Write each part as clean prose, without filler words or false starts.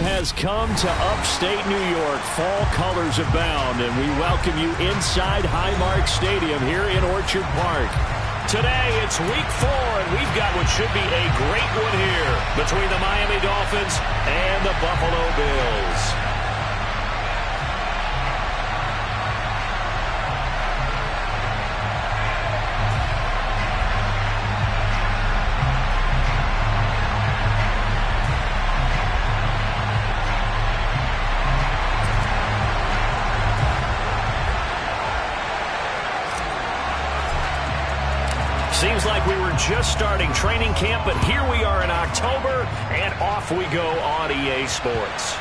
has come to upstate New York. Fall colors abound, and we welcome you inside Highmark Stadium here in Orchard Park. Today, it's week 4, and we've got what should be a great one here between the Miami Dolphins and the Buffalo Bills. Seems like we were just starting training camp, but here we are in October, and off we go on EA Sports.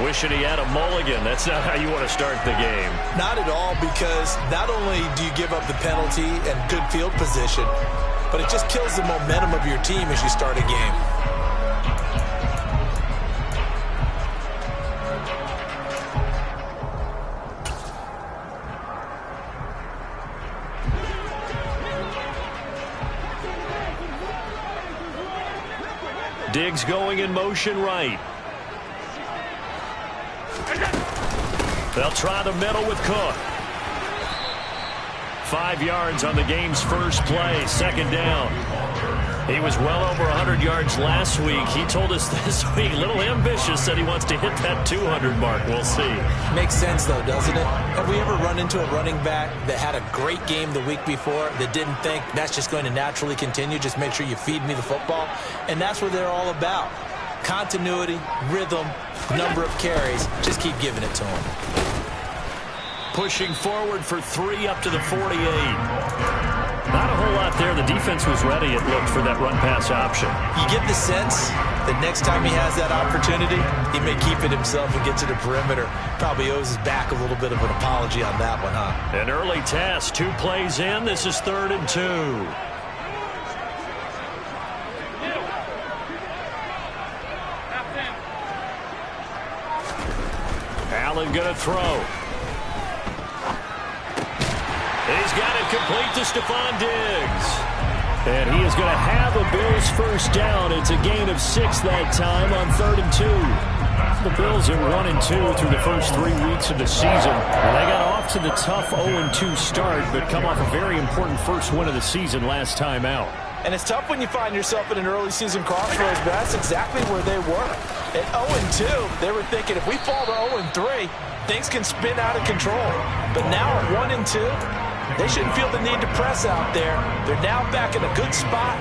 Wishing he had a mulligan. That's not how you want to start the game. Not at all, because not only do you give up the penalty and good field position, but it just kills the momentum of your team as you start a game. Diggs going in motion right. They'll try the middle with Cook. 5 yards on the game's first play, second down. He was well over 100 yards last week. He told us this week, a little ambitious, said he wants to hit that 200 mark. We'll see. Makes sense, though, doesn't it? Have we ever run into a running back that had a great game the week before that didn't think that's just going to naturally continue? Just make sure you feed me the football. And that's what they're all about. Continuity, rhythm, number of carries. Just keep giving it to him. Pushing forward for 3 up to the 48. Not a whole lot there. The defense was ready, it looked, for that run-pass option. You get the sense that next time he has that opportunity, he may keep it himself and get to the perimeter. Probably owes his back a little bit of an apology on that one, huh? An early test. 2 plays in. This is 3rd and 2. Allen going to throw. He's got it complete to Stephon Diggs. And he is going to have a Bills first down. It's a gain of 6 that time on 3rd and 2. The Bills are 1-2 through the first 3 weeks of the season. And they got off to the tough 0-2 start, but come off a very important first win of the season last time out. And it's tough when you find yourself in an early season crossroads, but that's exactly where they were. At 0-2, they were thinking if we fall to 0-3, things can spin out of control. But now at 1-2, they shouldn't feel the need to press out there. They're now back in a good spot,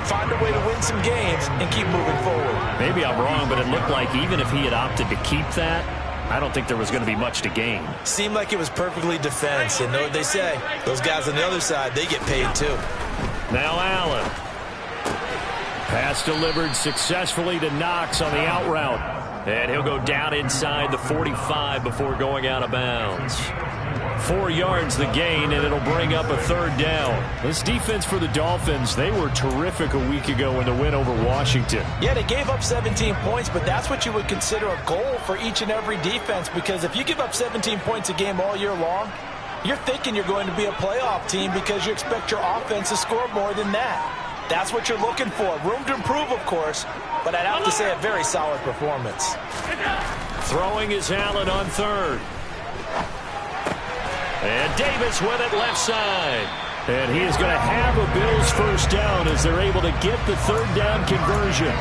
find a way to win some games, and keep moving forward. Maybe I'm wrong, but it looked like even if he had opted to keep that, I don't think there was going to be much to gain. Seemed like it was perfectly defense, and know what they say. Those guys on the other side, they get paid too. Now Allen. Pass delivered successfully to Knox on the out route. And he'll go down inside the 45 before going out of bounds. 4 yards the gain, and it'll bring up a 3rd down. This defense for the Dolphins, they were terrific a week ago in the win over Washington. Yeah, they gave up 17 points, but that's what you would consider a goal for each and every defense, because if you give up 17 points a game all year long, you're thinking you're going to be a playoff team because you expect your offense to score more than that. That's what you're looking for. Room to improve, of course, but I'd have to say a very solid performance. Throwing is Allen on 3rd. And Davis with it left side. And he is going to have a Bills first down as they're able to get the 3rd down conversion.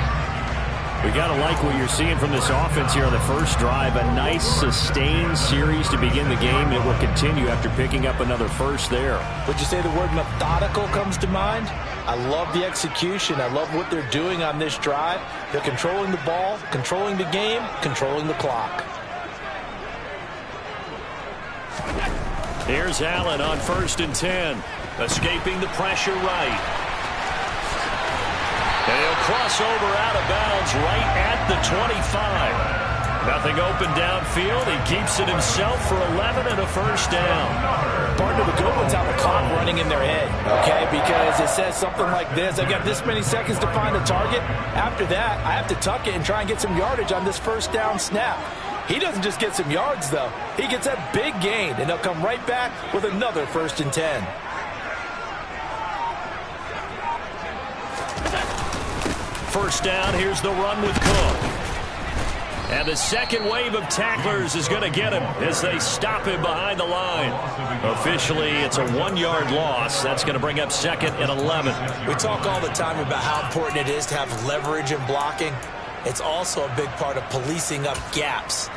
We got to like what you're seeing from this offense here on the first drive. A nice sustained series to begin the game. It will continue after picking up another first there. Would you say the word methodical comes to mind? I love the execution. I love what they're doing on this drive. They're controlling the ball, controlling the game, controlling the clock. Here's Allen on 1st and 10. Escaping the pressure right. And he'll cross over out of bounds right at the 25. Nothing open downfield. He keeps it himself for 11 and a first down. Part of the good ones have the clock running in their head, okay? Because it says something like this. I got this many seconds to find a target. After that, I have to tuck it and try and get some yardage on this first down snap. He doesn't just get some yards, though. He gets that big gain, and he'll come right back with another 1st and 10. first down. Here's the run with Cook. And the second wave of tacklers is going to get him as they stop him behind the line. Officially, it's a 1-yard loss. That's going to bring up 2nd and 11. We talk all the time about how important it is to have leverage in blocking. It's also a big part of policing up gaps.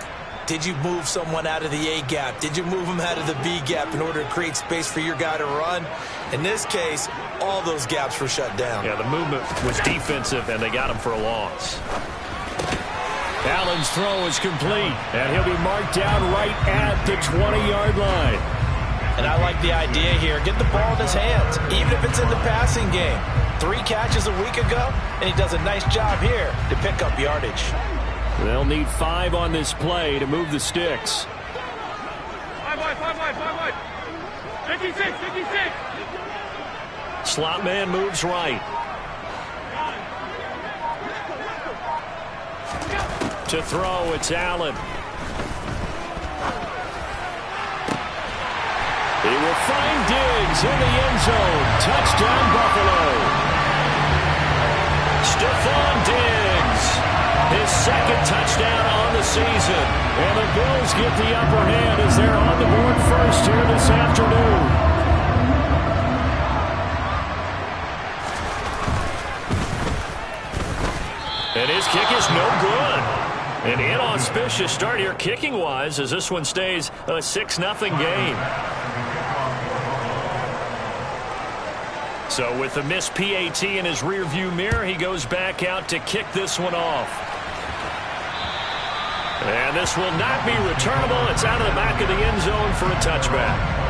Did you move someone out of the A gap? Did you move them out of the B gap in order to create space for your guy to run? In this case, all those gaps were shut down. Yeah, the movement was defensive, and they got him for a loss. Allen's throw is complete, and he'll be marked down right at the 20-yard line. And I like the idea here. Get the ball in his hands, even if it's in the passing game. 3 catches a week ago, and he does a nice job here to pick up yardage. They'll need 5 on this play to move the sticks. 5 wide. 56. Slot man moves right. To throw, it's Allen. He will find Diggs in the end zone. Touchdown, Buffalo. Stephon Diggs, his 2nd touchdown on the season. And the Bills get the upper hand as they're on the board first here this afternoon. And his kick is no good. An inauspicious start here kicking-wise as this one stays a 6-0 game. So with the missed PAT in his rearview mirror, he goes back out to kick this one off. And this will not be returnable. It's out of the back of the end zone for a touchback.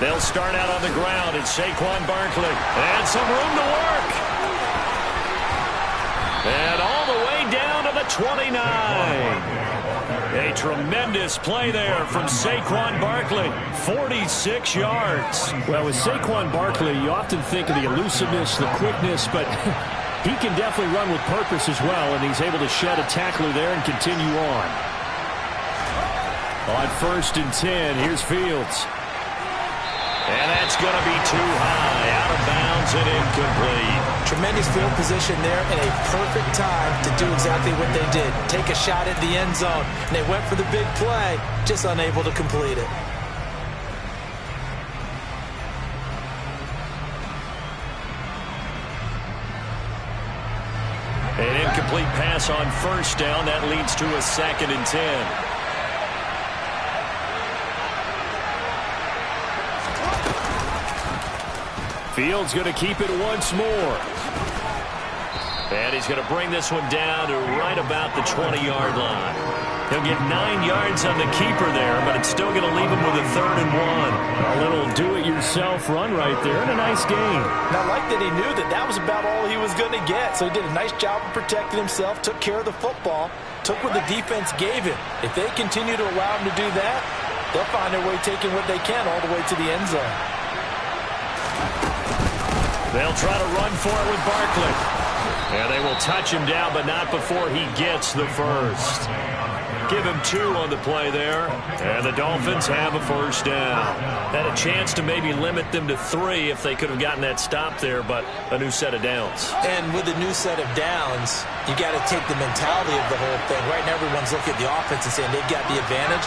They'll start out on the ground. It's Saquon Barkley. And some room to work. And all the way down to the 29. A tremendous play there from Saquon Barkley. 46 yards. Well, with Saquon Barkley, you often think of the elusiveness, the quickness, but he can definitely run with purpose as well, and he's able to shed a tackler there and continue on. On 1st and 10, here's Fields. And that's going to be too high, out of bounds and incomplete. Tremendous field position there and a perfect time to do exactly what they did. Take a shot at the end zone. And they went for the big play, just unable to complete it. An incomplete pass on 1st down. That leads to a 2nd and 10. Fields going to keep it once more. And he's going to bring this one down to right about the 20-yard line. He'll get 9 yards on the keeper there, but it's still going to leave him with a 3rd and 1. A little do-it-yourself run right there and a nice gain. And I like that he knew that that was about all he was going to get. So he did a nice job of protecting himself, took care of the football, took what the defense gave him. If they continue to allow him to do that, they'll find their way taking what they can all the way to the end zone. They'll try to run for it with Barkley. And they will touch him down, but not before he gets the first. Give him 2 on the play there. And the Dolphins have a 1st down. Had a chance to maybe limit them to 3 if they could have gotten that stop there, but a new set of downs. And with a new set of downs, you got to take the mentality of the whole thing. Right now, everyone's looking at the offense and saying they've got the advantage.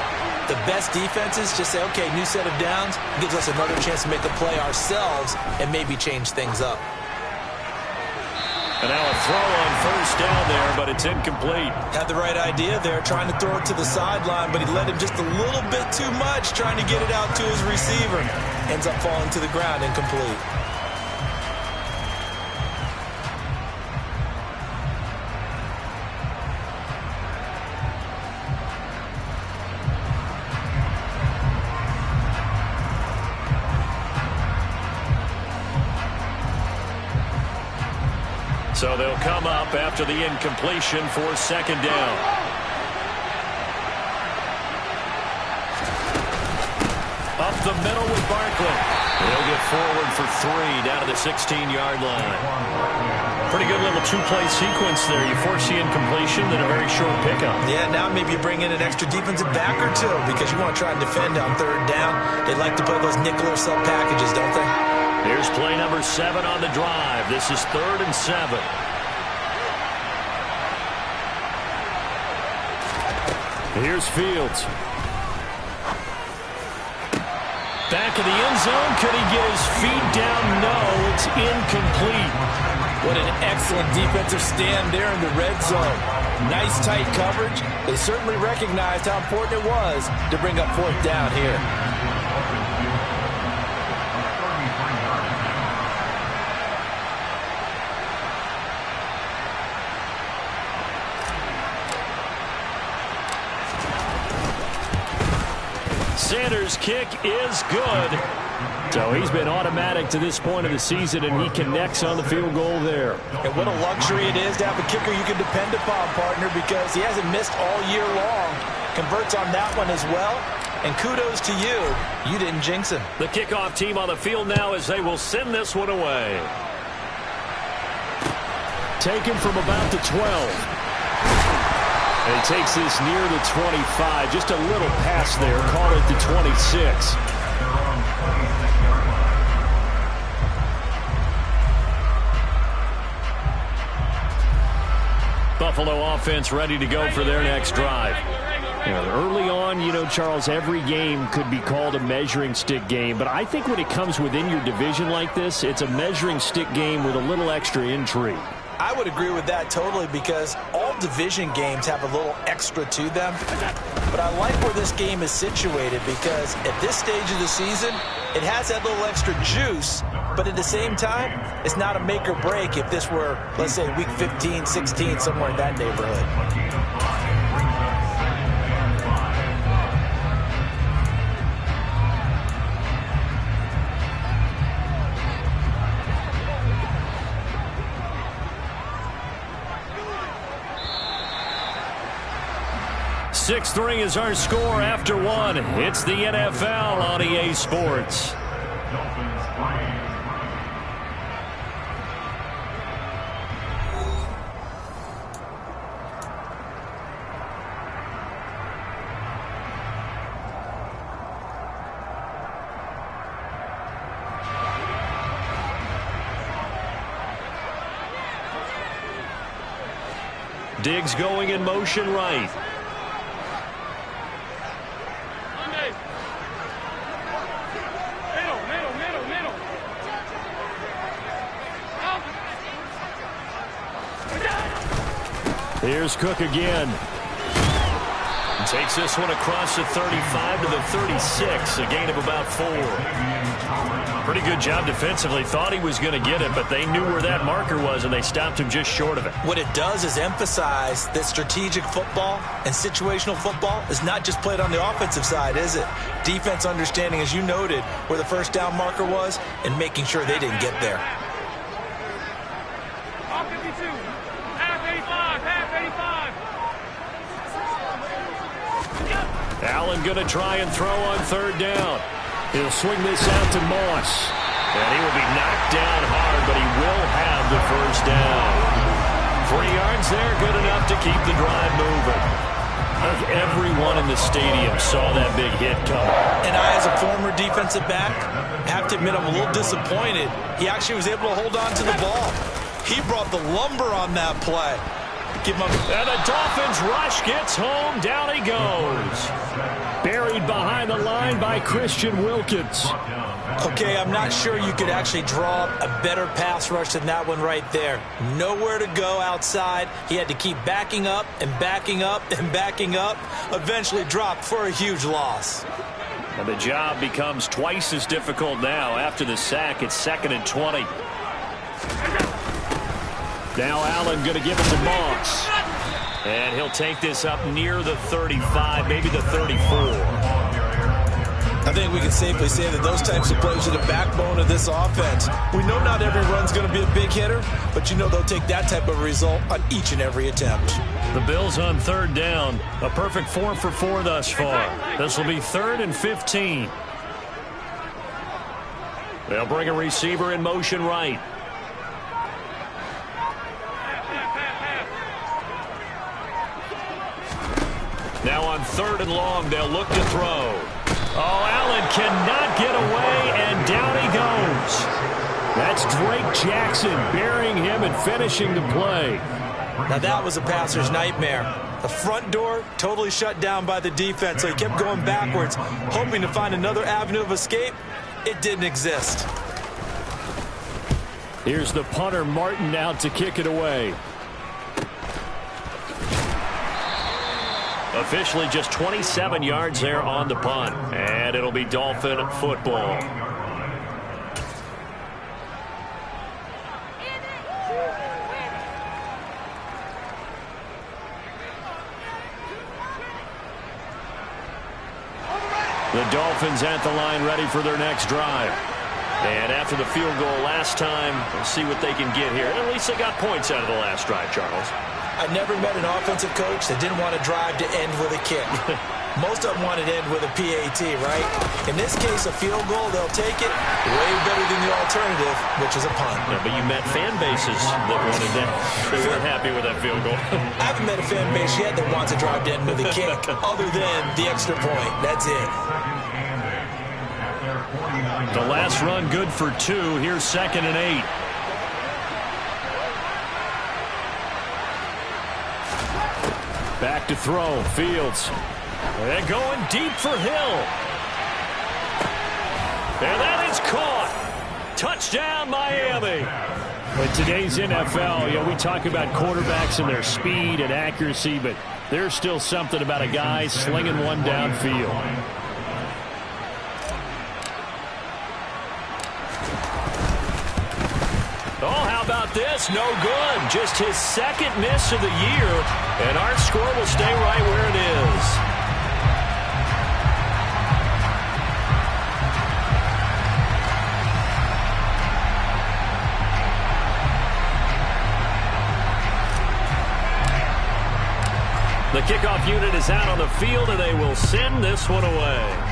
The best defenses just say, okay, new set of downs, gives us another chance to make a play ourselves and maybe change things up. And now a throw on 1st down there, but it's incomplete. Had the right idea there, trying to throw it to the sideline, but he led him just a little bit too much, trying to get it out to his receiver. Ends up falling to the ground, incomplete. So they'll come up after the incompletion for 2nd down. the middle with Barkley. He'll get forward for 3 down to the 16-yard line. Pretty good little two-play sequence there. You foresee incompletion, then a very short pickup. Yeah, now maybe you bring in an extra defensive back or two because you want to try and defend on 3rd down. They like to play those nickel or sub packages, don't they? Here's play number 7 on the drive. This is 3rd and 7. Here's Fields. Back of the end zone. Could he get his feet down? No, it's incomplete. What an excellent defensive stand there in the red zone. Nice tight coverage. They certainly recognized how important it was to bring up 4th down here. Sanders' kick is good. So he's been automatic to this point of the season, and he connects on the field goal there. And what a luxury it is to have a kicker you can depend upon, partner, because he hasn't missed all year long. Converts on that one as well. And kudos to you. You didn't jinx him. The kickoff team on the field now as they will send this one away. Taken from about the 12. And he takes this near the 25. Just a little pass there. Call it the 26. Buffalo offense ready to go for their next drive. Early on, Charles, every game could be called a measuring stick game. But I think when it comes within your division like this, it's a measuring stick game with a little extra intrigue. I would agree with that totally because all division games have a little extra to them. But I like where this game is situated because at this stage of the season, it has that little extra juice. But at the same time, it's not a make or break if this were, let's say, week 15, 16, somewhere in that neighborhood. Six-3 is our score after 1. It's the NFL on EA Sports. Diggs going in motion right. Here's Cook again. Takes this one across the 35 to the 36, a gain of about 4. Pretty good job defensively. Thought he was going to get it, but they knew where that marker was, and they stopped him just short of it. What it does is emphasize that strategic football and situational football is not just played on the offensive side, is it? Defense understanding, as you noted, where the first down marker was and making sure they didn't get there. Allen going to try and throw on 3rd down. He'll swing this out to Moss. And he will be knocked down hard, but he will have the first down. 3 yards there, good enough to keep the drive moving. Everyone in the stadium saw that big hit coming. And I, as a former defensive back, have to admit I'm a little disappointed. He actually was able to hold on to the ball. He brought the lumber on that play. And the Dolphins rush gets home. Down he goes. Buried behind the line by Christian Wilkins. Okay, I'm not sure you could actually draw a better pass rush than that one right there. Nowhere to go outside. He had to keep backing up and backing up and backing up. Eventually dropped for a huge loss. And the job becomes twice as difficult now after the sack. It's 2nd and 20. Now Allen going to give it to Moss. And he'll take this up near the 35, maybe the 34. I think we can safely say that those types of plays are the backbone of this offense. We know not every run's going to be a big hitter, but you know they'll take that type of result on each and every attempt. The Bills on 3rd down. A perfect 4 for 4 thus far. This will be 3rd and 15. They'll bring a receiver in motion right. Now on 3rd and long, they'll look to throw. Oh, Allen cannot get away, and down he goes. That's Drake Jackson burying him and finishing the play. Now that was a passer's nightmare. The front door totally shut down by the defense, so he kept going backwards, hoping to find another avenue of escape. It didn't exist. Here's the punter, Martin, out to kick it away. Officially just 27 yards there on the punt. And it'll be Dolphin football. The Dolphins at the line ready for their next drive. And after the field goal last time, we'll see what they can get here. At least they got points out of the last drive, Charles. I never met an offensive coach that didn't want to drive to end with a kick. Most of them wanted to end with a PAT, right? In this case, a field goal, they'll take it way better than the alternative, which is a punt. Yeah, but you met fan bases that wanted that. They weren't happy with that field goal. I haven't met a fan base yet that wants to drive to end with a kick, other than the extra point. That's it. The last run good for 2. Here's 2nd and 8. Back to throw. Fields. They're going deep for Hill. And that is caught. Touchdown, Miami. In today's NFL, we talk about quarterbacks and their speed and accuracy, but there's still something about a guy slinging one downfield. Oh, how about this? No good. Just his 2nd miss of the year, and our score will stay right where it is. The kickoff unit is out on the field, and they will send this one away.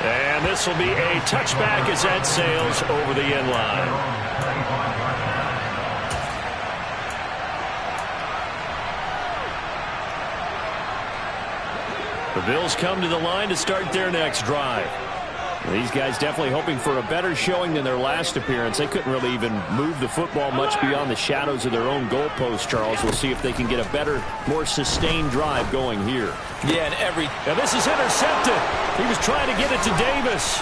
And this will be a touchback as that sails over the end line. The Bills come to the line to start their next drive. These guys definitely hoping for a better showing than their last appearance. They couldn't really even move the football much beyond the shadows of their own goalpost, Charles. We'll see if they can get a better, more sustained drive going here. Yeah, and this is intercepted. He was trying to get it to Davis.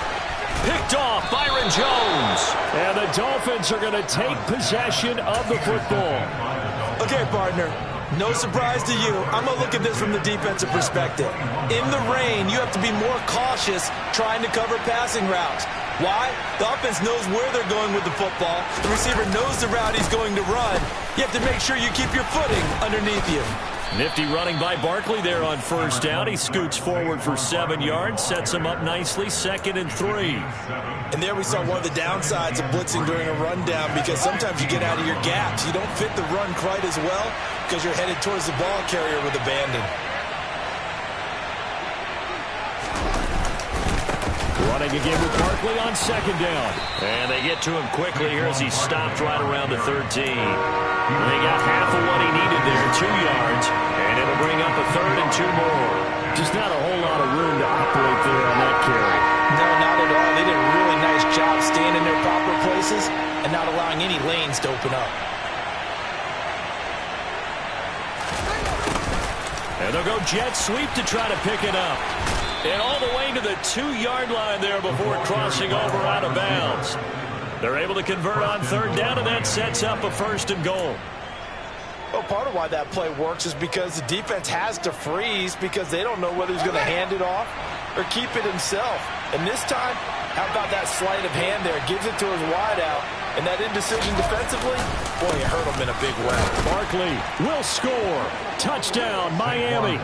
Picked off Byron Jones. And the Dolphins are going to take possession of the football. Okay, partner. No surprise to you. I'm going to look at this from the defensive perspective. In the rain, you have to be more cautious trying to cover passing routes. Why? The offense knows where they're going with the football. The receiver knows the route he's going to run. You have to make sure you keep your footing underneath you. Nifty running by Barkley there on 1st down. He scoots forward for 7 yards, sets him up nicely, 2nd and 3. And there we saw one of the downsides of blitzing during a rundown, because sometimes you get out of your gaps. You don't fit the run quite as well because you're headed towards the ball carrier with abandon. Running again with Barkley on 2nd down. And they get to him quickly here as he stopped right around the 13. They got half of what he needed there, 2 yards, and it'll bring up a 3rd and 2 more. Just not a whole lot of room to operate there on that carry. No, not at all. They did a really nice job staying in their proper places and not allowing any lanes to open up. And they'll go jet sweep to try to pick it up. And all the way to the 2-yard line there before crossing over out of bounds. They're able to convert on 3rd down, and that sets up a 1st and goal. Well, part of why that play works is because the defense has to freeze because they don't know whether he's going to hand it off or keep it himself. And this time, how about that sleight of hand there? Gives it to his wideout, And that indecision defensively, boy, it hurt him in a big way. Barkley will score. Touchdown, Miami.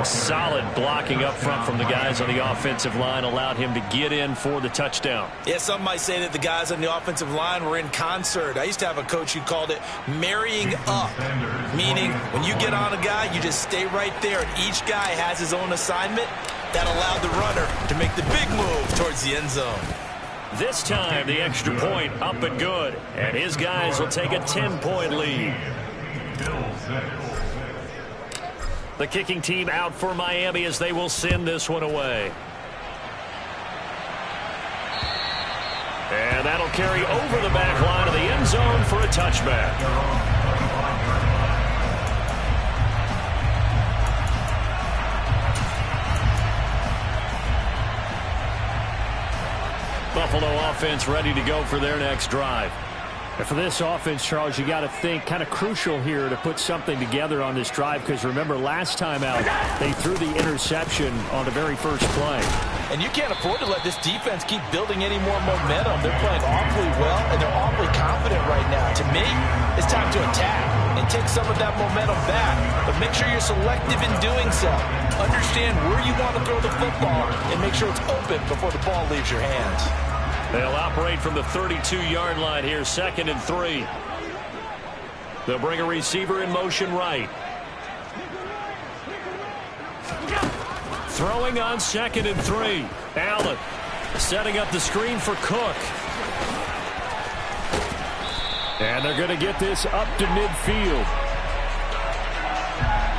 Solid blocking up front from the guys on the offensive line allowed him to get in for the touchdown. Yeah, some might say that the guys on the offensive line were in concert. I used to have a coach who called it marrying up, meaning when you get on a guy, you just stay right there, and each guy has his own assignment. That allowed the runner to make the big move towards the end zone. This time, the extra point up and good, and his guys will take a 10-point lead. The kicking team out for Miami as they will send this one away. And that'll carry over the back line of the end zone for a touchback. Buffalo offense ready to go for their next drive. And for this offense, Charles, you got to think kind of crucial here to put something together on this drive, because remember last time out they threw the interception on the very first play. And you can't afford to let this defense keep building any more momentum. They're playing awfully well, and they're awfully confident right now. To me, it's time to attack and take some of that momentum back, but make sure you're selective in doing so. Understand where you want to throw the football and make sure it's open before the ball leaves your hands. They'll operate from the 32-yard line here, 2nd and 3. They'll bring a receiver in motion right. Throwing on 2nd and 3. Allen setting up the screen for Cook. And they're going to get this up to midfield.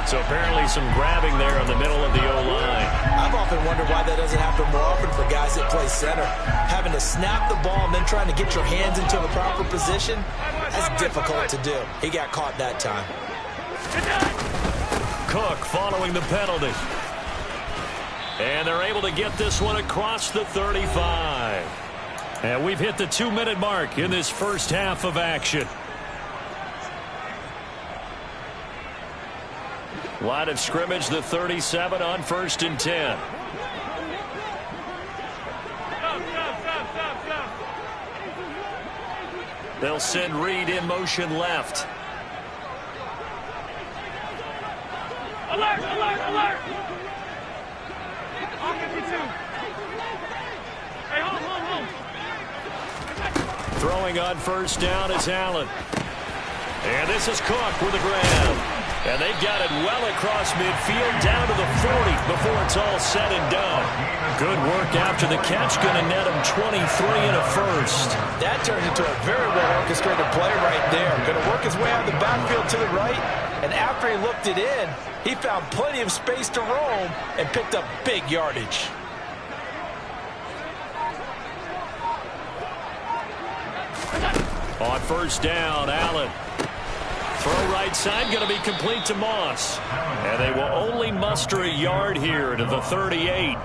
So apparently some grabbing there in the middle of the O-line. I've often wondered why that doesn't happen more often for guys that play center. Having to snap the ball and then trying to get your hands into the proper position, that's difficult to do. He got caught that time. Cook following the penalty. And they're able to get this one across the 35. And we've hit the 2-minute mark in this first half of action. Line of scrimmage, the 37 on 1st and 10. They'll send Reed in motion left. Alert, alert, alert! All 52. Hey, hold. Throwing on 1st down is Allen. And this is Cook with a grab. And they've got it well across midfield down to the 40 before it's all said and done. Good work after the catch. Going to net him 23 and a first. That turned into a very well-orchestrated play right there. Going to work his way out of the backfield to the right. And after he looked it in, he found plenty of space to roam and picked up big yardage. On 1st down, Allen. Throw right side, going to be complete to Moss. And they will only muster a yard here to the 38.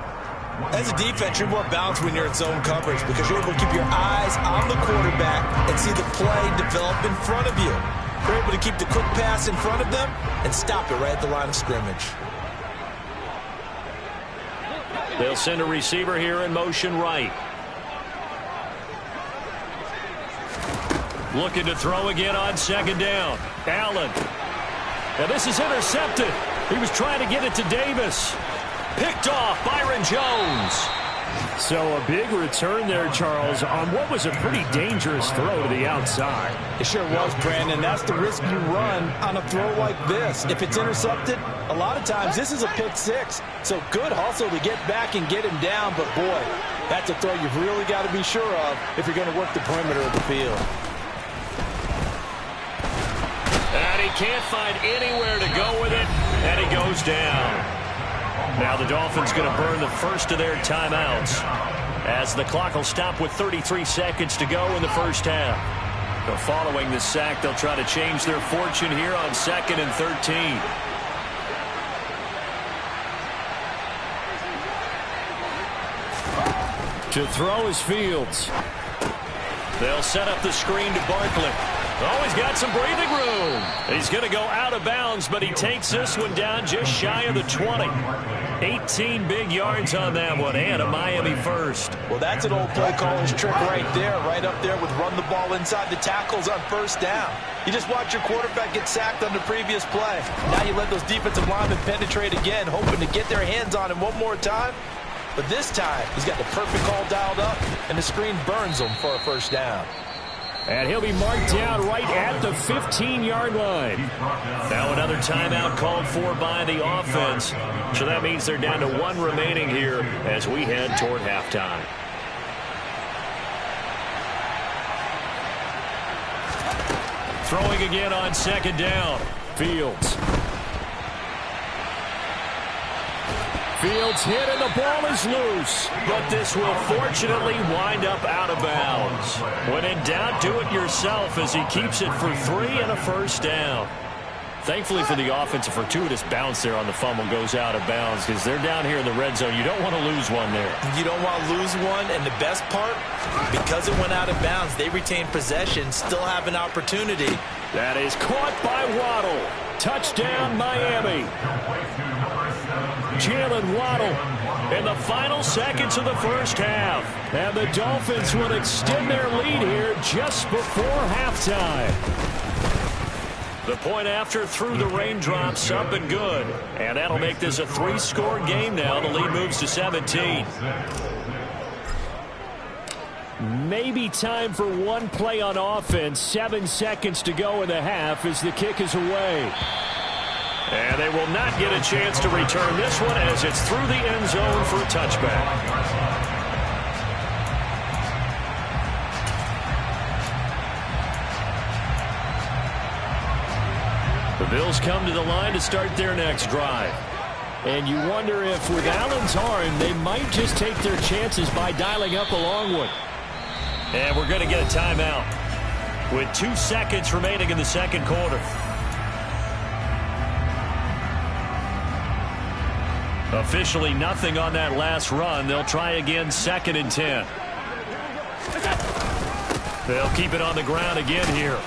As a defense, you're more balanced when you're in zone coverage because you're able to keep your eyes on the quarterback and see the play develop in front of you. You're able to keep the quick pass in front of them and stop it right at the line of scrimmage. They'll send a receiver here in motion right. Looking to throw again on 2nd down. Allen. Now this is intercepted. He was trying to get it to Davis. Picked off Byron Jones. So a big return there, Charles, on what was a pretty dangerous throw to the outside. It sure was, Brandon. That's the risk you run on a throw like this. If it's intercepted, a lot of times this is a pick six. So good hustle to get back and get him down. But, boy, that's a throw you've really got to be sure of if you're going to work the perimeter of the field. And he can't find anywhere to go with it, and he goes down. Now the Dolphins going to burn the first of their timeouts as the clock will stop with 33 seconds to go in the first half. So following the sack, they'll try to change their fortune here on 2nd and 13. To throw is Fields. They'll set up the screen to Barkley. Oh, he's got some breathing room. He's going to go out of bounds, but he takes this one down just shy of the 20. 18 big yards on that one, and a Miami first. Well, that's an old play caller's trick right there, right up there with run the ball inside the tackles on first down. You just watch your quarterback get sacked on the previous play. Now you let those defensive linemen penetrate again, hoping to get their hands on him one more time. But this time, he's got the perfect call dialed up, and the screen burns him for a first down. And he'll be marked down right at the 15-yard line. Now another timeout called for by the offense. So that means they're down to one remaining here as we head toward halftime. Throwing again on second down. Fields hit and the ball is loose, but this will fortunately wind up out of bounds. When in doubt, do it yourself as he keeps it for 3 and a first down. Thankfully for the offense, a fortuitous bounce there on the fumble goes out of bounds because they're down here in the red zone. You don't want to lose one there. You don't want to lose one, and the best part, because it went out of bounds, they retain possession, still have an opportunity. That is caught by Waddle. Touchdown, Miami. Jalen Waddle in the final seconds of the first half. And the Dolphins will extend their lead here just before halftime. The point after through the raindrops, up and good. And that'll make this a 3-score game now. The lead moves to 17. Maybe time for one play on offense. 7 seconds to go in the half as the kick is away. And they will not get a chance to return this one as it's through the end zone for a touchback. The Bills come to the line to start their next drive. And you wonder if with Allen's arm, they might just take their chances by dialing up a long one. And we're going to get a timeout with 2 seconds remaining in the second quarter. Officially nothing on that last run. They'll try again, 2nd and 10. They'll keep it on the ground again here.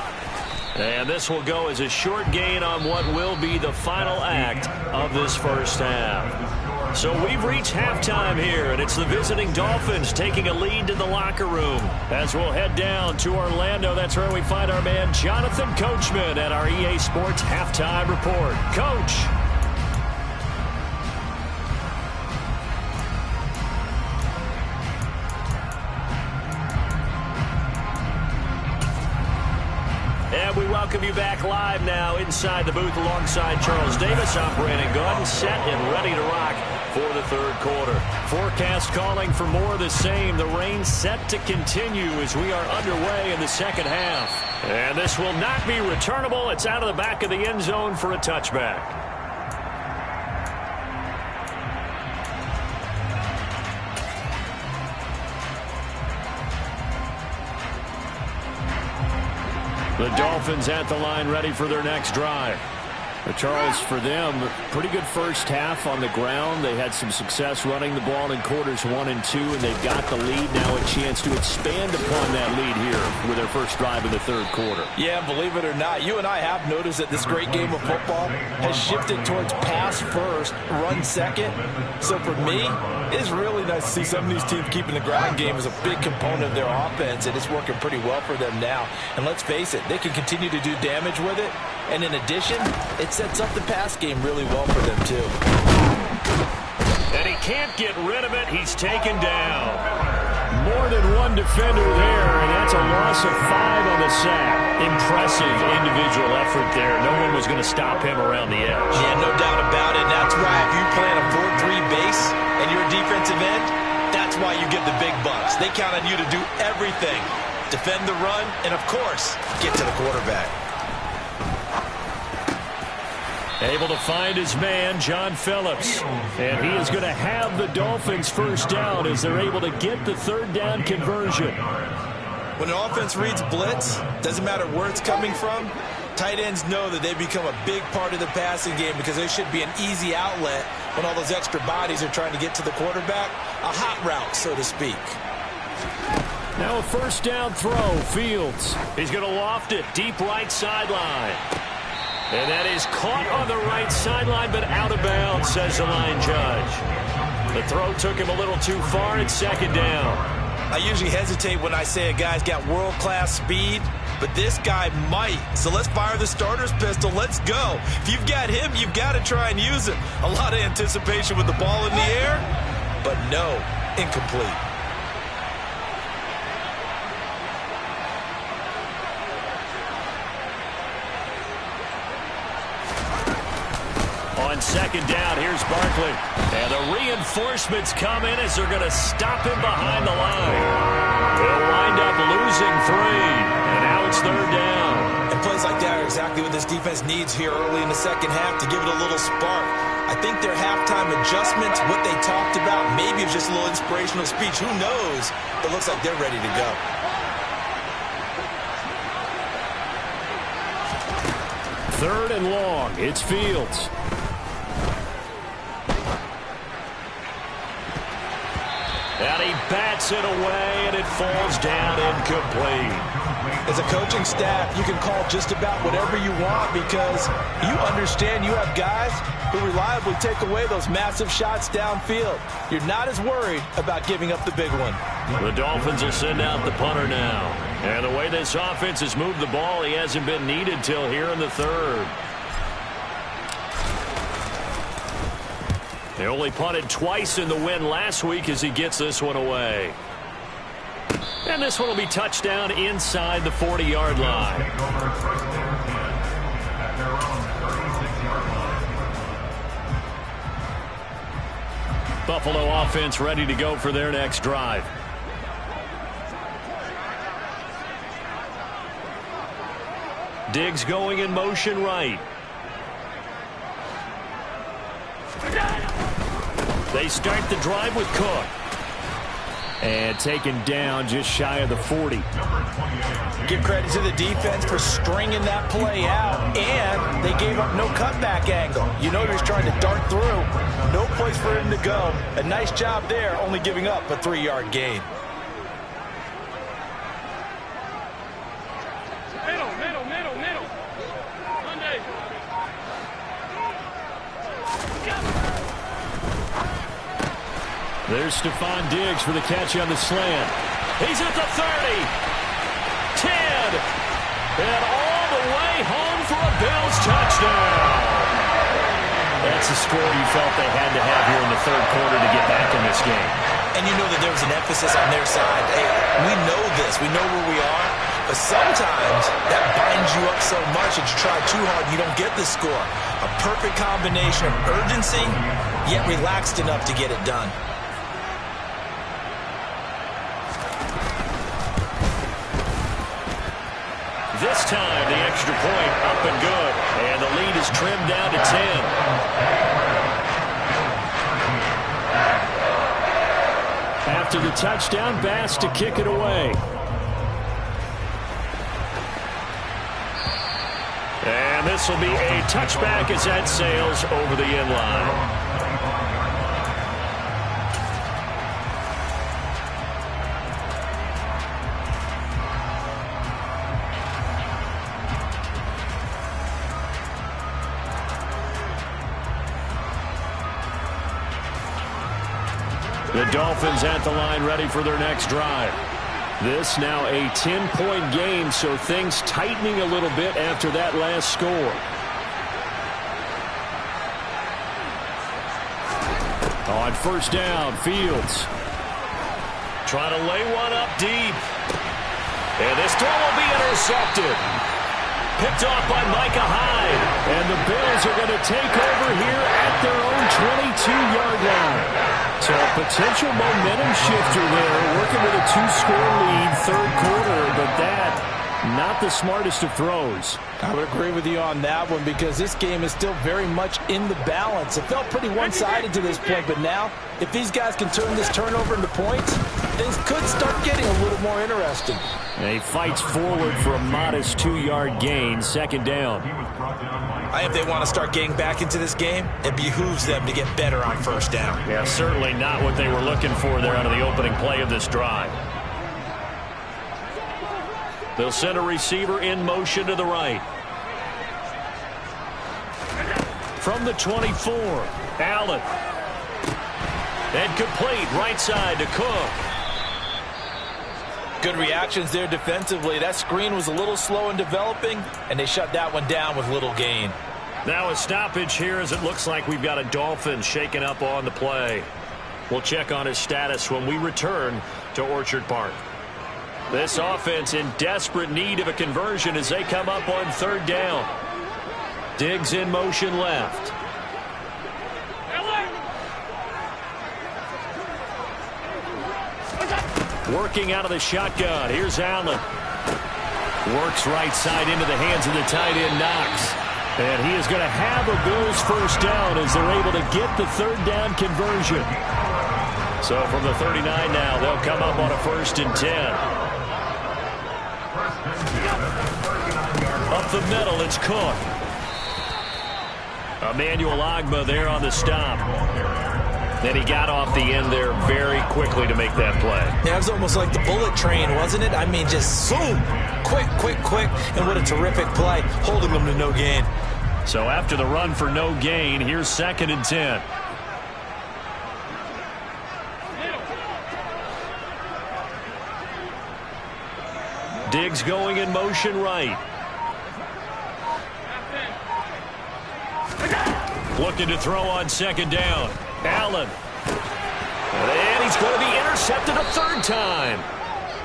And this will go as a short gain on what will be the final act of this first half. So we've reached halftime here, and it's the visiting Dolphins taking a lead to the locker room. As we'll head down to Orlando, that's where we find our man Jonathan Coachman at our EA Sports Halftime Report. Coach. And we welcome you back live now inside the booth alongside Charles Davis. I'm Brandon Gaudin, set and ready to rock for the third quarter. Forecast calling for more of the same. The rain set to continue as we are underway in the second half. And this will not be returnable. It's out of the back of the end zone for a touchback. The Dolphins at the line ready for their next drive. But Charles, for them, pretty good first half on the ground. They had some success running the ball in quarters 1 and 2, and they've got the lead now, a chance to expand upon that lead here with their first drive in the third quarter. Yeah, believe it or not, you and I have noticed that this great game of football has shifted towards pass first, run second. So for me, it's really nice to see some of these teams keeping the ground game as a big component of their offense, and it's working pretty well for them now. And let's face it, they can continue to do damage with it. And in addition, it sets up the pass game really well for them, too. And he can't get rid of it. He's taken down. More than one defender there, and that's a loss of 5 on the sack. Impressive individual effort there. No one was going to stop him around the edge. Yeah, no doubt about it. That's why if you play on a 4-3 base and you're a defensive end, that's why you get the big bucks. They count on you to do everything. Defend the run, and of course, get to the quarterback. Able to find his man, John Phillips. And he is going to have the Dolphins first down as they're able to get the third down conversion. When an offense reads blitz, doesn't matter where it's coming from, tight ends know that they become a big part of the passing game because they should be an easy outlet when all those extra bodies are trying to get to the quarterback. A hot route, so to speak. Now a first down throw. Fields. He's going to loft it. Deep right sideline. And that is caught on the right sideline, but out of bounds, says the line judge. The throw took him a little too far. It's second down. I usually hesitate when I say a guy's got world-class speed, but this guy might. So let's fire the starter's pistol. Let's go. If you've got him, you've got to try and use it. A lot of anticipation with the ball in the air, but no, incomplete. On second down, here's Barkley. And the reinforcements come in as they're going to stop him behind the line. He'll wind up losing 3. And now it's third down. And plays like that are exactly what this defense needs here early in the second half to give it a little spark. I think their halftime adjustments, what they talked about, maybe it was just a little inspirational speech. Who knows? But it looks like they're ready to go. Third and long. It's Fields. And he bats it away, and it falls down incomplete. As a coaching staff, you can call just about whatever you want because you understand you have guys who reliably take away those massive shots downfield. You're not as worried about giving up the big one. The Dolphins will send out the punter now. And the way this offense has moved the ball, he hasn't been needed till here in the third. They only punted twice in the win last week as he gets this one away. And this one will be touchdown inside the 40-yard line. Buffalo offense ready to go for their next drive. Diggs going in motion right. They start the drive with Cook. And taken down just shy of the 40. Give credit to the defense for stringing that play out, and they gave up no cutback angle. You know he was trying to dart through. No place for him to go. A nice job there, only giving up a 3-yard gain. Middle. Monday. There's Stephon Diggs for the catch on the slant. He's at the 30. 10. And all the way home for a Bills touchdown. That's a score you felt they had to have here in the third quarter to get back in this game. And you know that there was an emphasis on their side. Hey, we know this. We know where we are. But sometimes that binds you up so much that you try too hard and you don't get the score. A perfect combination of urgency, yet relaxed enough to get it done. This time, the extra point up and good. And the lead is trimmed down to 10. After the touchdown, Bass to kick it away. And this will be a touchback as that sails over the end line. The Dolphins at the line ready for their next drive. This now a 10-point game, so things tightening a little bit after that last score. On first down, Fields. Trying to lay one up deep. And this throw will be intercepted. Picked off by Micah Hyde. And the Bills are going to take over here at their own 22-yard line. So a potential momentum shifter there, working with a 2-score lead, third quarter, but that, not the smartest of throws. I would agree with you on that one because this game is still very much in the balance. It felt pretty one-sided to this point, but now, if these guys can turn this turnover into points, things could start getting a little more interesting. And he fights forward for a modest 2-yard gain, second down. If they want to start getting back into this game, it behooves them to get better on first down. Yeah, certainly not what they were looking for there out of the opening play of this drive. They'll send a receiver in motion to the right. From the 24, Allen. And complete right side to Cook. Good reactions there defensively. That screen was a little slow in developing, and they shut that one down with little gain. Now a stoppage here as it looks like we've got a Dolphin shaken up on the play. We'll check on his status when we return to Orchard Park. This offense in desperate need of a conversion as they come up on third down. Diggs in motion left. Working out of the shotgun. Here's Allen. Works right side into the hands of the tight end Knox. And he is going to have a Bills first down as they're able to get the third down conversion. So from the 39 now, they'll come up on a 1st and 10. Up the middle, it's Cook. Emmanuel Ogbah there on the stop. Then he got off the end there very quickly to make that play. Yeah, it was almost like the bullet train, wasn't it? I mean, just zoom. Quick, quick, quick. And what a terrific play, holding them to no gain. So after the run for no gain, here's 2nd and 10. Diggs going in motion right. Looking to throw on 2nd down. Allen. And he's going to be intercepted a 3rd time.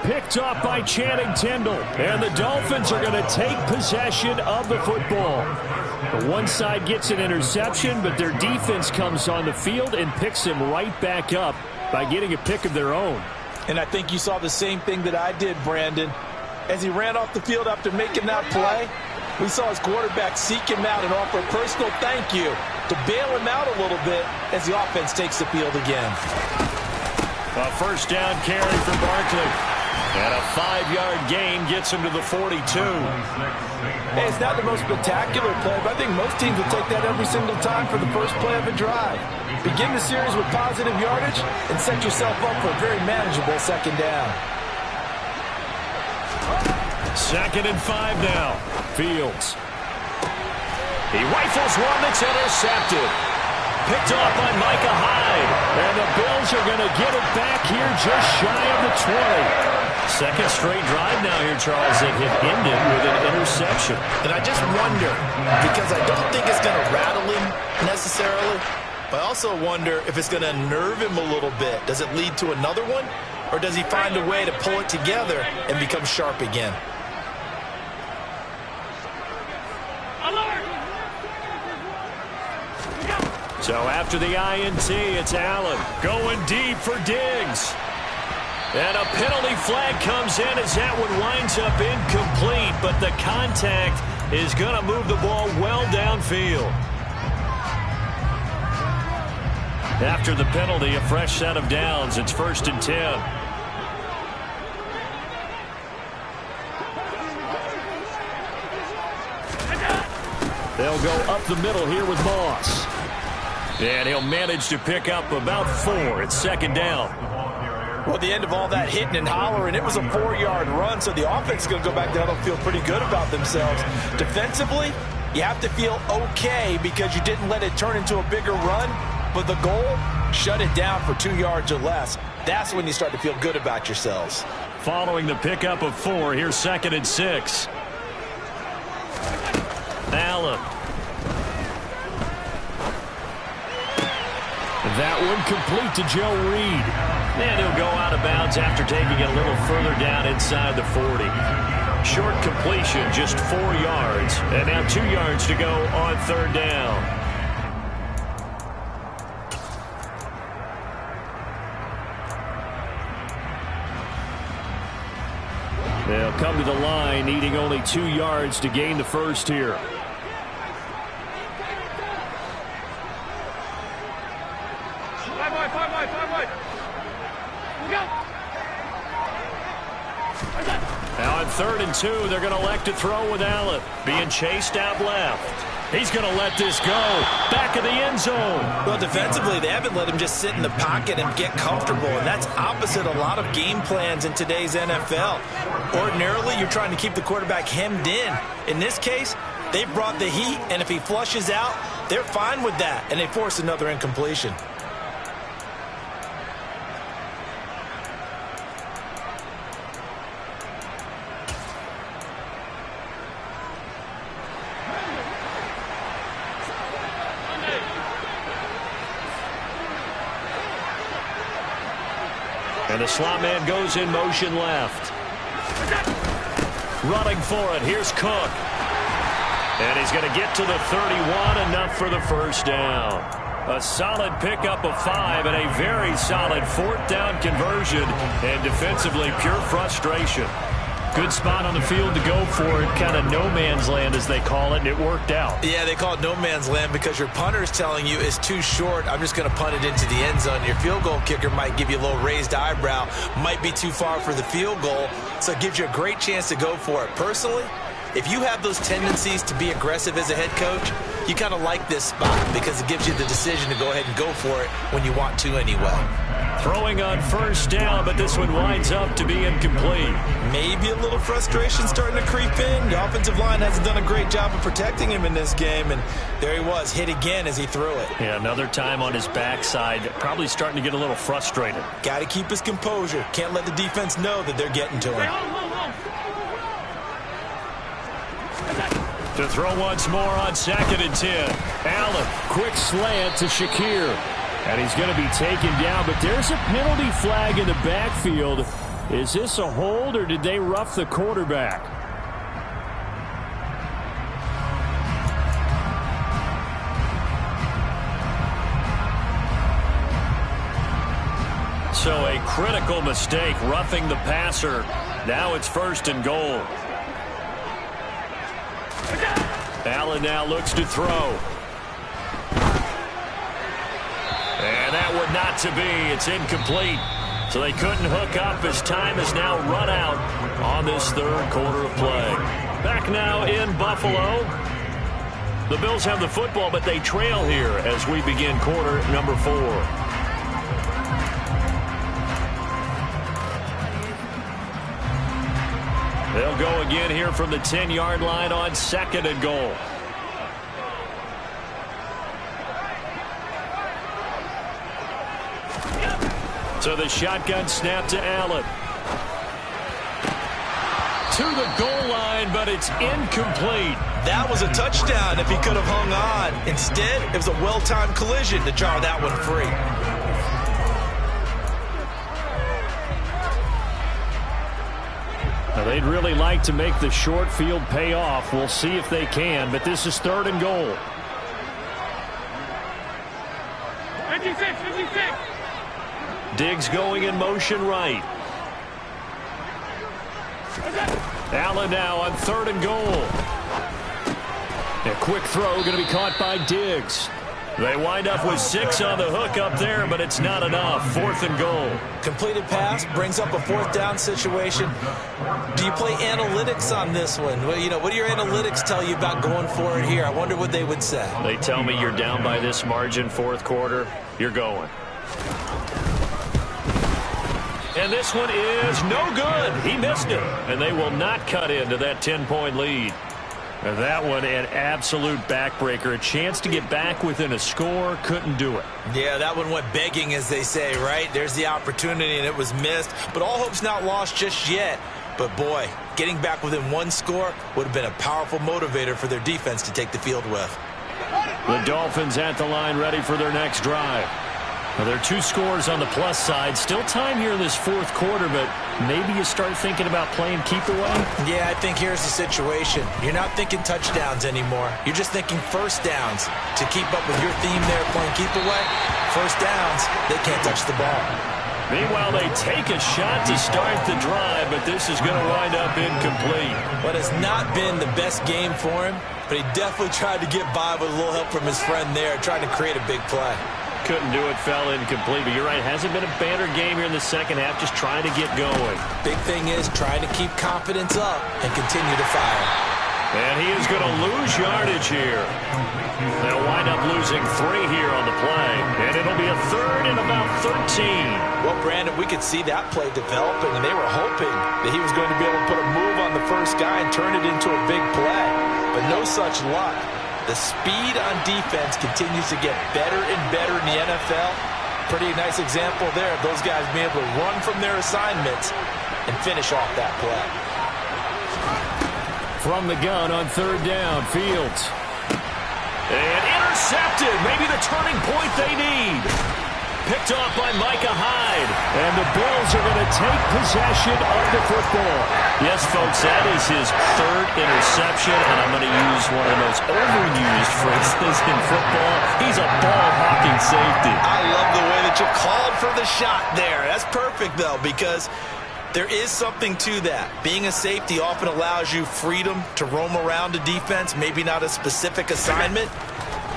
Picked off by Channing Tindall. And the Dolphins are going to take possession of the football. The one side gets an interception, but their defense comes on the field and picks him right back up by getting a pick of their own. And I think you saw the same thing that I did, Brandon. As he ran off the field after making that play, we saw his quarterback seek him out and offer a personal thank you to bail him out a little bit as the offense takes the field again. A 1st down carry for Barkley. And a 5-yard gain gets him to the 42. Hey, it's not the most spectacular play, but I think most teams will take that every single time for the first play of a drive. Begin the series with positive yardage and set yourself up for a very manageable 2nd down. 2nd and 5 now. Fields. He rifles one that's intercepted. Picked off by Micah Hyde. And the Bills are going to get it back here just shy of the 20. 2nd straight drive now here, Charles, that have ended with an interception. And I just wonder, because I don't think it's going to rattle him necessarily, but I also wonder if it's going to nerve him a little bit. Does it lead to another one? Or does he find a way to pull it together and become sharp again? So after the INT, it's Allen going deep for Diggs. And a penalty flag comes in as that one winds up incomplete, but the contact is going to move the ball well downfield. After the penalty, a fresh set of downs. It's 1st and 10. They'll go up the middle here with Moss. And he'll manage to pick up about 4. It's 2nd down. Well, at the end of all that hitting and hollering, it was a 4-yard run, so the offense is going to go back down and feel pretty good about themselves. Defensively, you have to feel okay because you didn't let it turn into a bigger run, but the goal, shut it down for 2 yards or less. That's when you start to feel good about yourselves. Following the pickup of 4, here's 2nd and 6. Allen. That one complete to Joe Reed. And he'll go out of bounds after taking it a little further down inside the 40. Short completion, just 4 yards. And now 2 yards to go on 3rd down. They'll come to the line, needing only 2 yards to gain the first here. Now on 3rd and 2, they're going to elect to throw with Allen. Being chased out left. He's going to let this go. Back of the end zone. Well, defensively, they haven't let him just sit in the pocket and get comfortable, and that's opposite a lot of game plans in today's NFL. Ordinarily, you're trying to keep the quarterback hemmed in. In this case, they brought the heat, and if he flushes out, they're fine with that, and they force another incompletion. And the slot man goes in motion left. Running for it. Here's Cook. And he's going to get to the 31, enough for the first down. A solid pickup of 5 and a very solid 4th down conversion. And defensively, pure frustration. Good spot on the field to go for it. Kind of no man's land, as they call it, and it worked out. Yeah, they call it no man's land because your punter's telling you it's too short. I'm just going to punt it into the end zone. Your field goal kicker might give you a little raised eyebrow. Might be too far for the field goal, so it gives you a great chance to go for it. Personally, if you have those tendencies to be aggressive as a head coach, you kind of like this spot because it gives you the decision to go ahead and go for it when you want to anyway. Throwing on 1st down, but this one winds up to be incomplete. Maybe a little frustration starting to creep in. The offensive line hasn't done a great job of protecting him in this game, and there he was, hit again as he threw it. Yeah, another time on his backside, probably starting to get a little frustrated. Got to keep his composure. Can't let the defense know that they're getting to him. To throw once more on 2nd and 10. Allen, quick slant to Shakir. And he's going to be taken down, but there's a penalty flag in the backfield. Is this a hold, or did they rough the quarterback? So a critical mistake, roughing the passer. Now it's 1st and goal. Allen now looks to throw. And that one not to be. It's incomplete. So they couldn't hook up as time has now run out on this 3rd quarter of play. Back now in Buffalo. The Bills have the football, but they trail here as we begin quarter number 4. They'll go again here from the 10-yard line on 2nd and goal. So the shotgun snap to Allen. To the goal line, but it's incomplete. That was a touchdown if he could have hung on. Instead, it was a well-timed collision to jar that one free. Now, they'd really like to make the short field pay off. We'll see if they can, but this is 3rd and goal. 56, 56. Diggs going in motion right. Allen now on 3rd and goal. A quick throw going to be caught by Diggs. They wind up with 6 on the hook up there, but it's not enough. 4th and goal. Completed pass brings up a 4th down situation. Do you play analytics on this one? Well, you know, what do your analytics tell you about going for it here? I wonder what they would say. They tell me you're down by this margin, 4th quarter. You're going. And this one is no good. He missed it. And they will not cut into that 10-point lead. And that one an absolute backbreaker. A chance to get back within a score. Couldn't do it. Yeah, that one went begging, as they say, right? There's the opportunity, and it was missed. But all hope's not lost just yet. But, boy, getting back within 1 score would have been a powerful motivator for their defense to take the field with. The Dolphins at the line, ready for their next drive. Well, there are 2 scores on the plus side. Still time here in this 4th quarter, but maybe you start thinking about playing keep away? Yeah, I think here's the situation. You're not thinking touchdowns anymore. You're just thinking 1st downs. To keep up with your theme there, playing keep away, 1st downs, they can't touch the ball. Meanwhile, they take a shot to start the drive, but this is going to wind up incomplete. What has not been the best game for him, but he definitely tried to get by with a little help from his friend there, trying to create a big play. Couldn't do it, fell incomplete. But you're right, hasn't been a banner game here in the second half, just trying to get going. Big thing is trying to keep confidence up and continue to fire. And he is going to lose yardage here. They'll wind up losing 3 here on the play. And it'll be a 3rd and about 13. Well, Brandon, we could see that play developing, and they were hoping that he was going to be able to put a move on the first guy and turn it into a big play. But no such luck. The speed on defense continues to get better and better in the NFL. Pretty nice example there of those guys being able to run from their assignments and finish off that play. From the gun on 3rd down, Fields. And intercepted. Maybe the turning point they need. Picked off by Micah Hyde. And the Bills are going to take possession of the football. Yes, folks, that is his 3rd interception, and I'm going to use one of the most overused phrases in football. He's a ball-hawking safety. I love the way that you called for the shot there. That's perfect, though, because there is something to that. Being a safety often allows you freedom to roam around a defense, maybe not a specific assignment.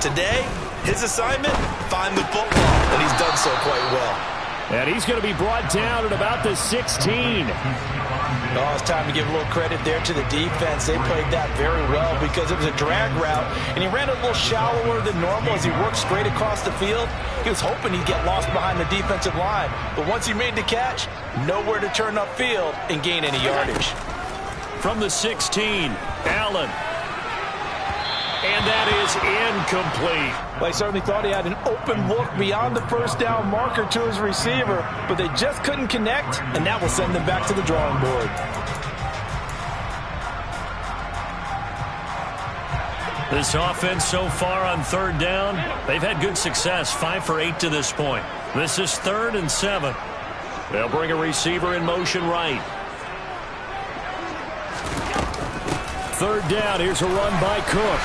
Today, his assignment, find the football, and he's done so quite well. And he's going to be brought down at about the 16. Oh, it's time to give a little credit there to the defense. They played that very well because it was a drag route, and he ran a little shallower than normal as he worked straight across the field. He was hoping he'd get lost behind the defensive line, but once he made the catch, nowhere to turn upfield and gain any yardage. From the 16, Allen. And that is incomplete. Well, he certainly thought he had an open look beyond the first down marker to his receiver, but they just couldn't connect, and that will send them back to the drawing board. This offense so far on 3rd down, they've had good success, 5 for 8 to this point. This is 3rd and 7. They'll bring a receiver in motion right. 3rd down, here's a run by Cook.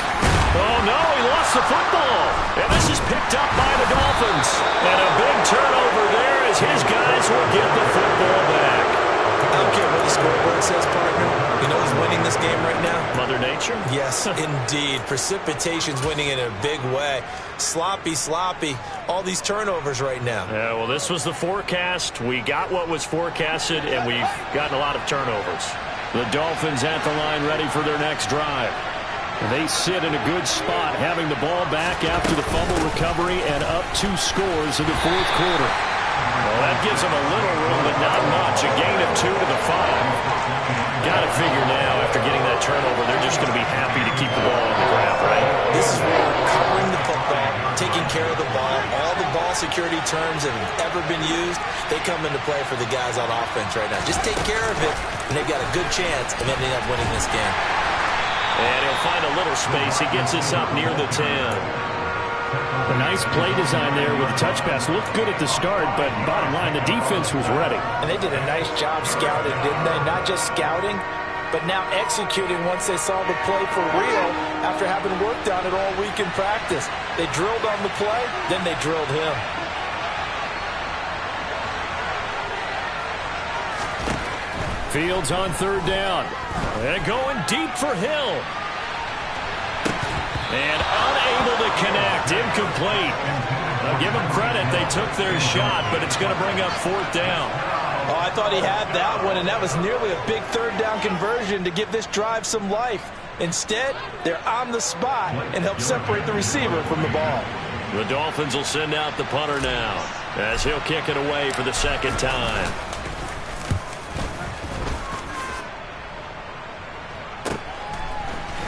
Oh, no, he lost the football. And this is picked up by the Dolphins. And a big turnover there as his guys will get the football back. I don't care what the scoreboard says, partner. You know who's winning this game right now? Mother Nature? Yes, indeed. Precipitation's winning in a big way. Sloppy, sloppy. All these turnovers right now. Yeah, well, this was the forecast. We got what was forecasted, and we've gotten a lot of turnovers. The Dolphins at the line ready for their next drive. They sit in a good spot, having the ball back after the fumble recovery and up 2 scores in the 4th quarter. Well, that gives them a little room, but not much. A gain of 2 to the 5. Got to figure now, after getting that turnover, they're just going to be happy to keep the ball on the ground, right? This is where covering the football, taking care of the ball, all the ball security terms that have ever been used, they come into play for the guys on offense right now. Just take care of it, and they've got a good chance of ending up winning this game. And he'll find a little space. He gets us up near the 10. A nice play design there with the touch pass. Looked good at the start, but bottom line, the defense was ready. And they did a nice job scouting, didn't they? Not just scouting, but now executing once they saw the play for real after having worked on it all week in practice. They drilled on the play, then they drilled him. Fields on 3rd down. And going deep for Hill. And unable to connect. Incomplete. I'll give them credit. They took their shot, but it's going to bring up 4th down. Oh, I thought he had that one, and that was nearly a big 3rd down conversion to give this drive some life. Instead, they're on the spot and help separate the receiver from the ball. The Dolphins will send out the punter now as he'll kick it away for the 2nd time.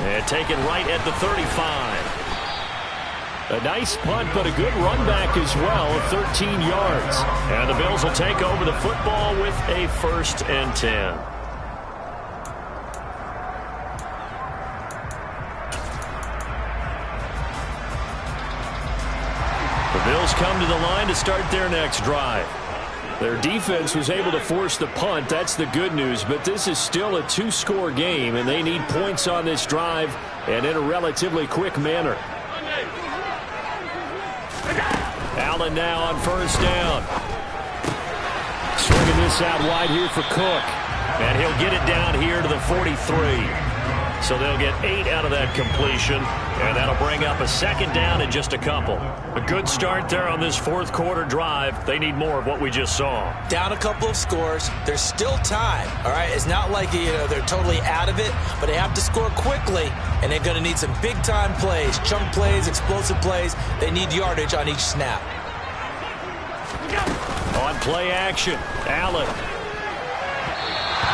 And taken right at the 35. A nice punt, but a good run back as well of 13 yards. And the Bills will take over the football with a 1st and 10. The Bills come to the line to start their next drive. Their defense was able to force the punt. That's the good news. But this is still a 2-score game, and they need points on this drive and in a relatively quick manner. Allen now on 1st down. Swinging this out wide here for Cook. And he'll get it down here to the 43. So they'll get 8 out of that completion, and that'll bring up a second down in just a couple. A good start there on this fourth quarter drive. They need more of what we just saw. Down a couple of scores. There's still time, all right? It's not like they're totally out of it, but they have to score quickly, and they're going to need some big-time plays, chunk plays, explosive plays. They need yardage on each snap. On play action, Allen.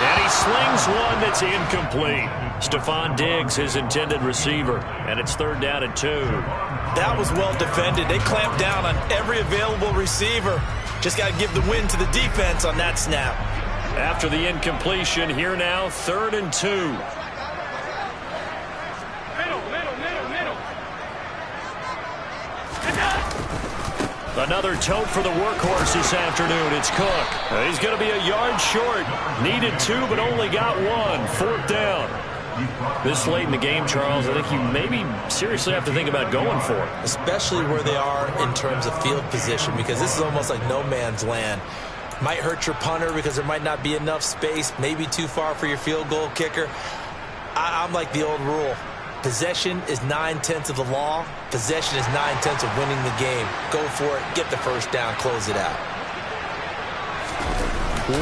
And he slings one that's incomplete. Stephon Diggs, his intended receiver. And it's 3rd down and 2. That was well defended. They clamped down on every available receiver. Just got to give the win to the defense on that snap. After the incompletion, here now, 3rd and 2. Another tote for the workhorse this afternoon. It's Cook. He's going to be a yard short. Needed 2, but only got 1. 4th down. This late in the game, Charles, I think you maybe seriously have to think about going for it. Especially where they are in terms of field position, because this is almost like no man's land. Might hurt your punter because there might not be enough space, maybe too far for your field goal kicker. I'm like the old rule. Possession is 9/10 of the law. Possession is 9/10 of winning the game. Go for it. Get the first down. Close it out.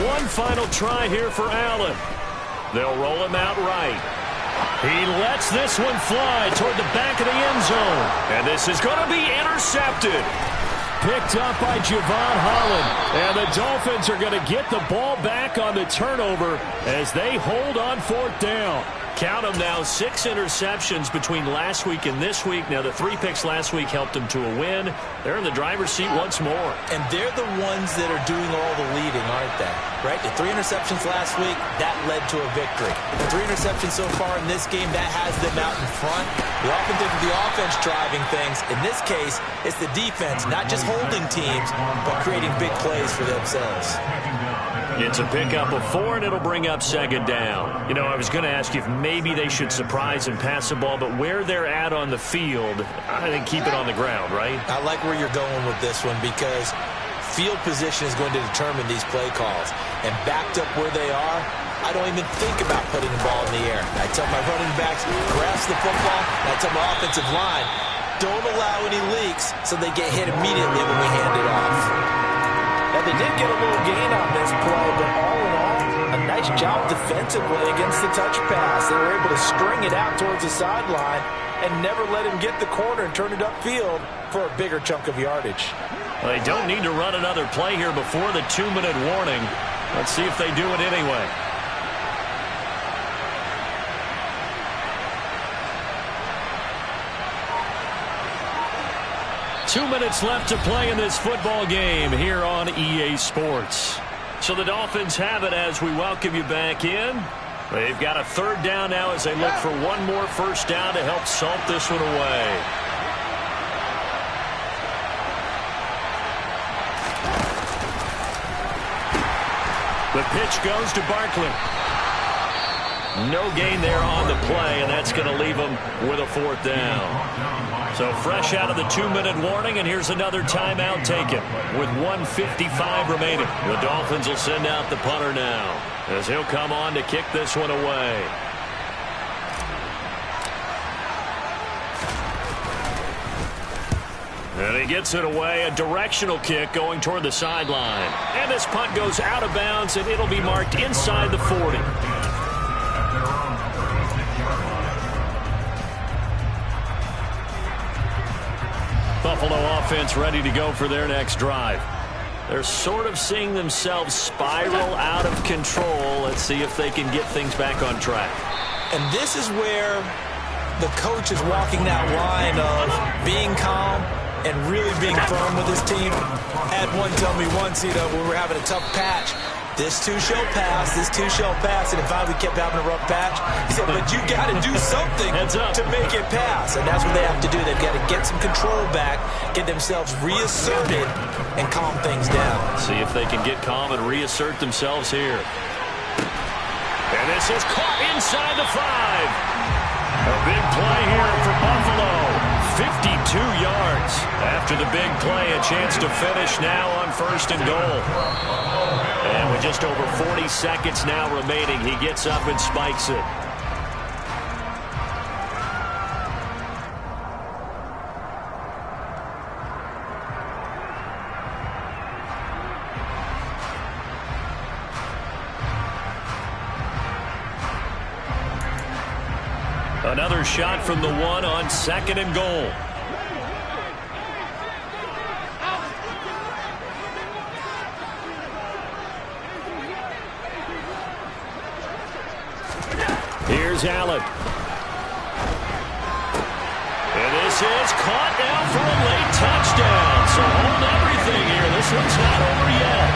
One final try here for Allen. They'll roll him out right. He lets this one fly toward the back of the end zone. And this is going to be intercepted. Picked up by Javon Holland. And the Dolphins are going to get the ball back on the turnover as they hold on 4th down. Count them now, 6 interceptions between last week and this week. Now, the 3 picks last week helped them to a win. They're in the driver's seat once more. And they're the ones that are doing all the leading, aren't they? Right? The 3 interceptions last week, that led to a victory. The 3 interceptions so far in this game, that has them out in front. We often think of the offense driving things. In this case, it's the defense, not just holding teams, but creating big plays for themselves. It's a pickup of 4, and it'll bring up 2nd down. You know, I was going to ask you if maybe they should surprise and pass the ball, but where they're at on the field, I think keep it on the ground, right? I like where you're going with this one because field position is going to determine these play calls. And backed up where they are, I don't even think about putting the ball in the air. I tell my running backs, grasp the football, and I tell my offensive line, don't allow any leaks so they get hit immediately when we hand it off. Now, they did get a little gain on this play, but all in all, a nice job defensively against the touch pass. They were able to string it out towards the sideline and never let him get the corner and turn it upfield for a bigger chunk of yardage. Well, they don't need to run another play here before the 2-minute warning. Let's see if they do it anyway. Two minutes left to play in this football game here on EA Sports. So the Dolphins have it as we welcome you back in. They've got a 3rd down now as they look for one more first down to help salt this one away. The pitch goes to Barkley. No gain there on the play, and that's going to leave them with a 4th down. So fresh out of the 2-minute warning, and here's another timeout taken with 1:55 remaining. The Dolphins will send out the punter now as he'll come on to kick this one away. And he gets it away, a directional kick going toward the sideline. And this punt goes out of bounds, and it'll be marked inside the 40. Buffalo offense ready to go for their next drive. They're sort of seeing themselves spiral out of control. Let's see if they can get things back on track. And this is where the coach is walking that line of being calm and really being firm with his team. I had one tell me once, when we were having a tough patch, this too shall pass, this too shall pass. And if we kept having a rough patch, he said, but you got to do something to make it pass. And that's what they have to do. They've got to get some control back, get themselves reasserted, and calm things down. See if they can get calm and reassert themselves here. And this is caught inside the 5. A big play here for Buffalo. 52 yards. After the big play, a chance to finish now on 1st and goal. And with just over 40 seconds now remaining, he gets up and spikes it. Another shot from the one on 2nd and goal. Here's Allen. And this is caught now for a late touchdown. So hold everything here. This one's not over yet.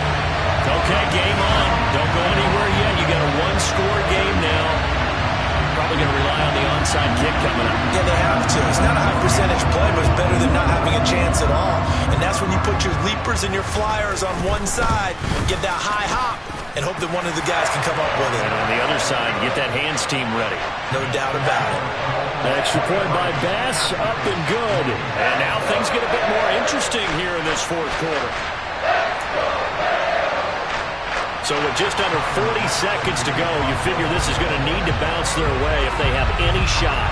Okay, game on. Don't go anywhere yet. You got a one-score game now. Probably going to rely on the onside kick coming up. Yeah, they have to. It's not a high percentage play, but it's better than not having a chance at all. And that's when you put your leapers and your flyers on one side, get that high hop, and hope that one of the guys can come up with it. And on the other side, get that hands team ready. No doubt about it. Extra point by Bass, up and good. And now things get a bit more interesting here in this fourth quarter. So with just under 40 seconds to go, you figure this is going to need to bounce their way if they have any shot.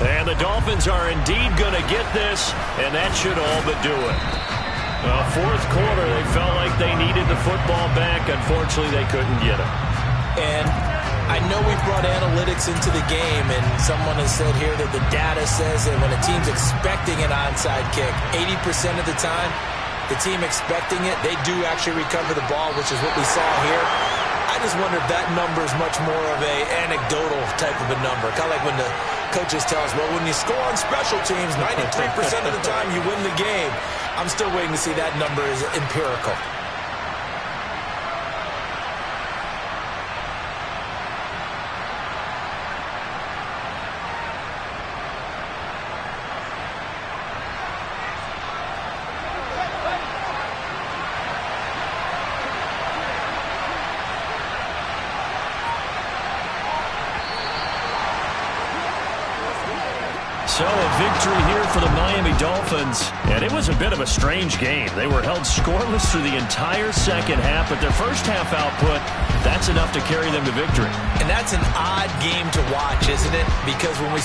And the Dolphins are indeed going to get this, and that should all but do it. Well, fourth quarter, they felt like they needed the football back. Unfortunately, they couldn't get it. And I know we brought analytics into the game, and someone has said here that the data says that when a team's expecting an onside kick, 80% of the time, the team expecting it, they do actually recover the ball, which is what we saw here. I just wonder if that number is much more of a anecdotal type of a number. Kind of like when the coaches tell us, well, when you score on special teams, 93% of the time you win the game. I'm still waiting to see that number is empirical. So a victory here for the Miami Dolphins. And it was a bit of a strange game. They were held scoreless through the entire second half, but their first half output, that's enough to carry them to victory. And that's an odd game to watch, isn't it? Because when we saw